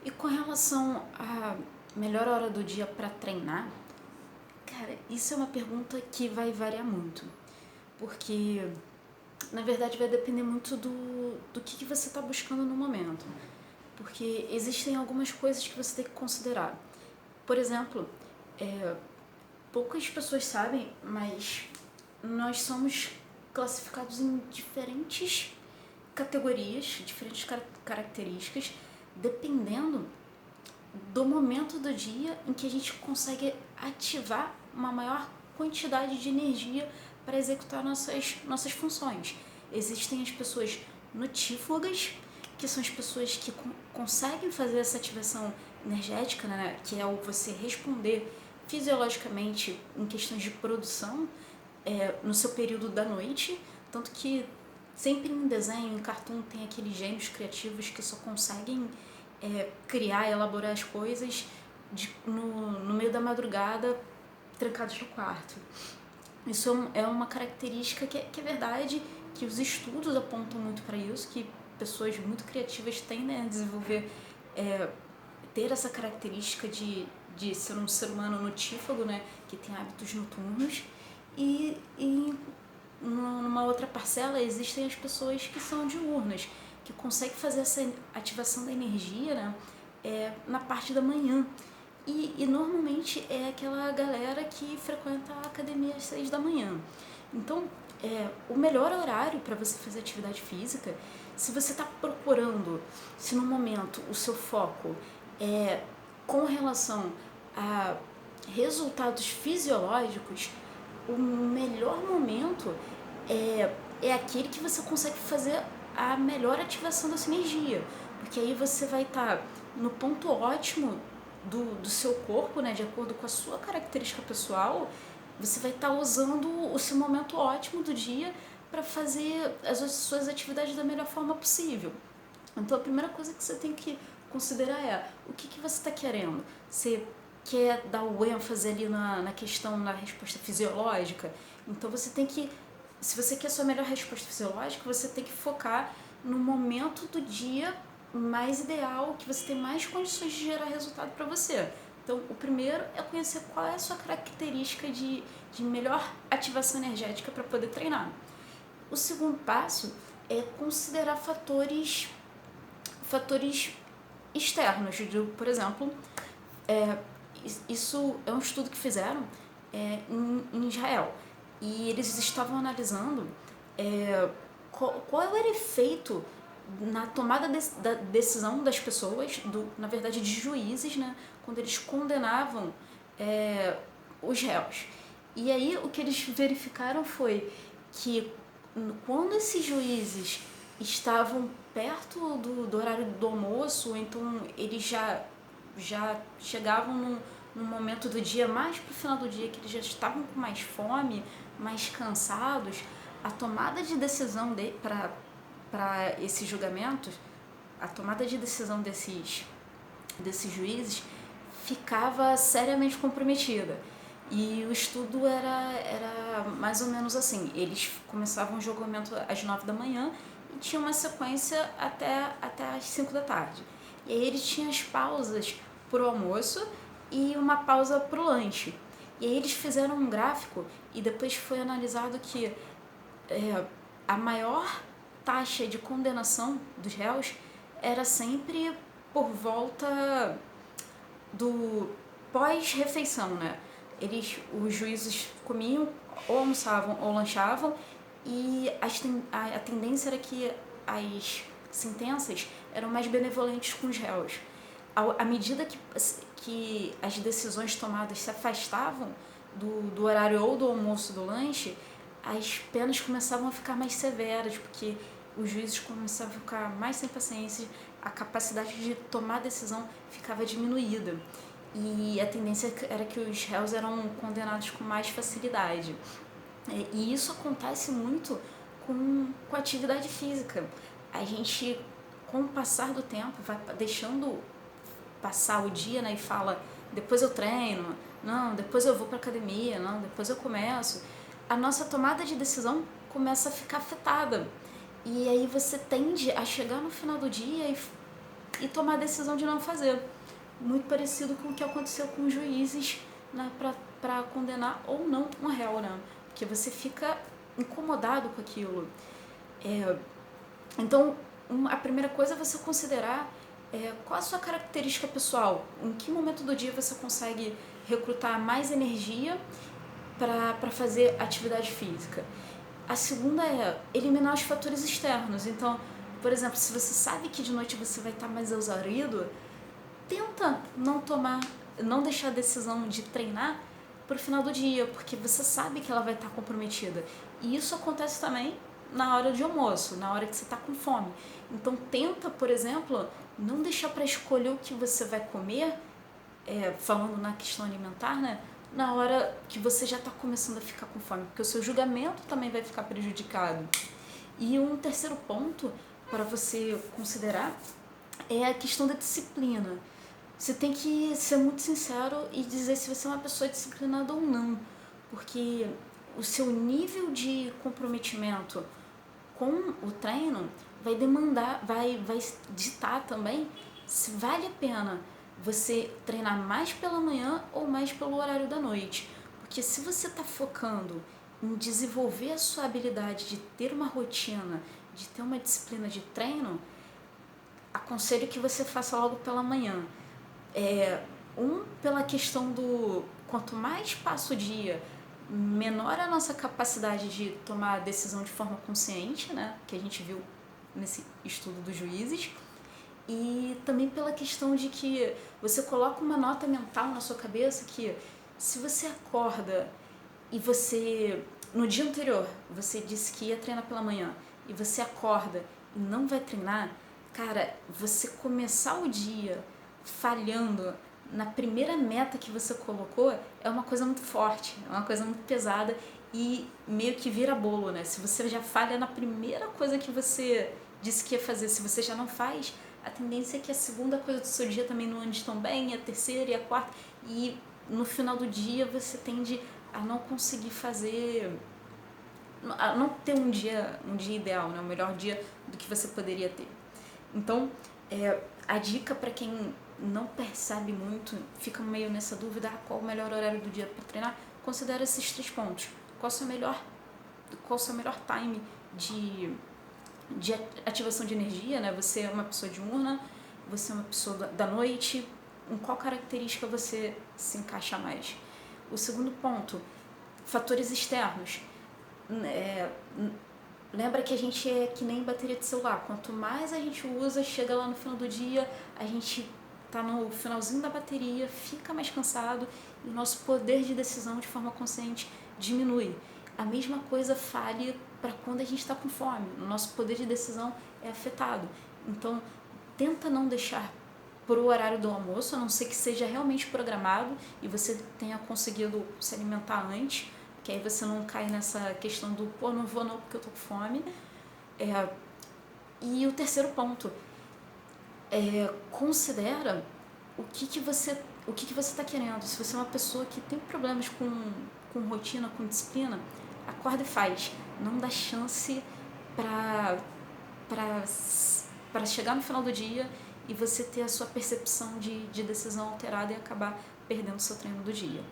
E com relação à melhor hora do dia para treinar, cara, isso é uma pergunta que vai variar muito. Porque, na verdade, vai depender muito do que você está buscando no momento. Porque existem algumas coisas que você tem que considerar. Por exemplo, poucas pessoas sabem, mas nós somos classificados em diferentes categorias, diferentes características, dependendo do momento do dia em que a gente consegue ativar uma maior quantidade de energia para executar nossas funções. Existem as pessoas notífagas, que são as pessoas que conseguem fazer essa ativação energética, né, que é o você responder fisiologicamente em questões de produção no seu período da noite, tanto que sempre em desenho, em cartoon, tem aqueles gênios criativos que só conseguem criar, elaborar as coisas no meio da madrugada, trancados no quarto. Isso é uma característica que é verdade, que os estudos apontam muito para isso, que pessoas muito criativas tendem a desenvolver, ter essa característica de ser um ser humano notífago, né, que tem hábitos noturnos, e numa outra parcela existem as pessoas que são diurnas, que conseguem fazer essa ativação da energia, né, na parte da manhã. E normalmente é aquela galera que frequenta a academia às 6 da manhã. Então, o melhor horário para você fazer atividade física, se você está procurando, se no momento o seu foco é com relação a resultados fisiológicos, o melhor momento é aquele que você consegue fazer a melhor ativação da sua energia, porque aí você vai estar no ponto ótimo do seu corpo, né, de acordo com a sua característica pessoal. Você vai estar usando o seu momento ótimo do dia para fazer as suas atividades da melhor forma possível. Então a primeira coisa que você tem que considerar é o que você está querendo. Você quer dar o ênfase ali na questão, na resposta fisiológica? Então você tem que, se você quer a sua melhor resposta fisiológica, você tem que focar no momento do dia mais ideal, que você tem mais condições de gerar resultado para você. Então, o primeiro é conhecer qual é a sua característica de melhor ativação energética para poder treinar. O segundo passo é considerar fatores externos. Por exemplo, isso é um estudo que fizeram em Israel. E eles estavam analisando qual era o efeito na tomada da decisão das pessoas, na verdade de juízes, né, quando eles condenavam os réus. E aí o que eles verificaram foi que quando esses juízes estavam perto do horário do almoço, ou então eles já chegavam num momento do dia, mais pro final do dia, que eles já estavam com mais fome, mais cansados, a tomada de decisão para esses julgamentos, a tomada de decisão desses juízes ficava seriamente comprometida. E o estudo era mais ou menos assim: eles começavam o julgamento às 9 da manhã e tinha uma sequência até às 5 da tarde. E aí eles tinham as pausas pro almoço e uma pausa pro lanche. E aí eles fizeram um gráfico e depois foi analisado que a maior taxa de condenação dos réus era sempre por volta do pós-refeição, né? Os juízes comiam, ou almoçavam ou lanchavam, e a tendência era que as sentenças eram mais benevolentes com os réus. À medida que as decisões tomadas se afastavam do horário ou do almoço do lanche, as penas começavam a ficar mais severas, porque os juízes começavam a ficar mais sem paciência, a capacidade de tomar decisão ficava diminuída. E a tendência era que os réus eram condenados com mais facilidade. E isso acontece muito com a atividade física. A gente, com o passar do tempo, vai deixando passar o dia, né, e fala: depois eu treino, não, depois eu vou para academia, não, depois eu começo. A nossa tomada de decisão começa a ficar afetada. E aí você tende a chegar no final do dia e e tomar a decisão de não fazer. Muito parecido com o que aconteceu com os juízes, né, para condenar ou não um réu, né? Porque você fica incomodado com aquilo. Então, a primeira coisa é você considerar qual a sua característica pessoal, em que momento do dia você consegue recrutar mais energia para fazer atividade física. A segunda é eliminar os fatores externos. Então, por exemplo, se você sabe que de noite você vai estar mais exaurido, tenta não deixar a decisão de treinar para o final do dia, porque você sabe que ela vai estar comprometida. E isso acontece também na hora de almoço, na hora que você está com fome. Então tenta, por exemplo, não deixar para escolher o que você vai comer, falando na questão alimentar, né? Na hora que você já está começando a ficar com fome, porque o seu julgamento também vai ficar prejudicado. E um terceiro ponto para você considerar é a questão da disciplina. Você tem que ser muito sincero e dizer se você é uma pessoa disciplinada ou não, porque o seu nível de comprometimento com o treino vai demandar, vai ditar também se vale a pena você treinar mais pela manhã ou mais pelo horário da noite. Porque se você está focando em desenvolver a sua habilidade de ter uma rotina, de ter uma disciplina de treino, aconselho que você faça logo pela manhã. Pela questão do quanto mais passa o dia, menor a nossa capacidade de tomar a decisão de forma consciente, né, que a gente viu nesse estudo dos juízes, e também pela questão de que você coloca uma nota mental na sua cabeça que se você acorda e você, no dia anterior, você disse que ia treinar pela manhã e você acorda e não vai treinar, cara, você começar o dia falhando na primeira meta que você colocou é uma coisa muito forte, é uma coisa muito pesada e meio que vira bolo, né? Se você já falha na primeira coisa que você disse que ia fazer, se você já não faz, a tendência é que a segunda coisa do seu dia também não ande tão bem, a terceira e a quarta, e no final do dia você tende a não conseguir fazer, a não ter um dia ideal, né? O melhor dia do que você poderia ter. Então, a dica para quem não percebe muito, fica meio nessa dúvida, qual o melhor horário do dia para treinar, considera esses 3 pontos. Qual o seu melhor time de ativação de energia, né? Você é uma pessoa diurna, você é uma pessoa da noite, em qual característica você se encaixa mais. O segundo ponto, fatores externos. Lembra que a gente é que nem bateria de celular, quanto mais a gente usa, chega lá no final do dia, a gente tá no finalzinho da bateria, fica mais cansado e o nosso poder de decisão de forma consciente diminui. A mesma coisa vale para quando a gente está com fome, o nosso poder de decisão é afetado. Então, tenta não deixar para o horário do almoço, a não ser que seja realmente programado e você tenha conseguido se alimentar antes, que aí você não cai nessa questão do não vou não porque eu tô com fome. E o terceiro ponto, considera o que você está querendo. Se você é uma pessoa que tem problemas com rotina, com disciplina, acorda e faz. Não dá chance para chegar no final do dia e você ter a sua percepção de decisão alterada e acabar perdendo o seu treino do dia.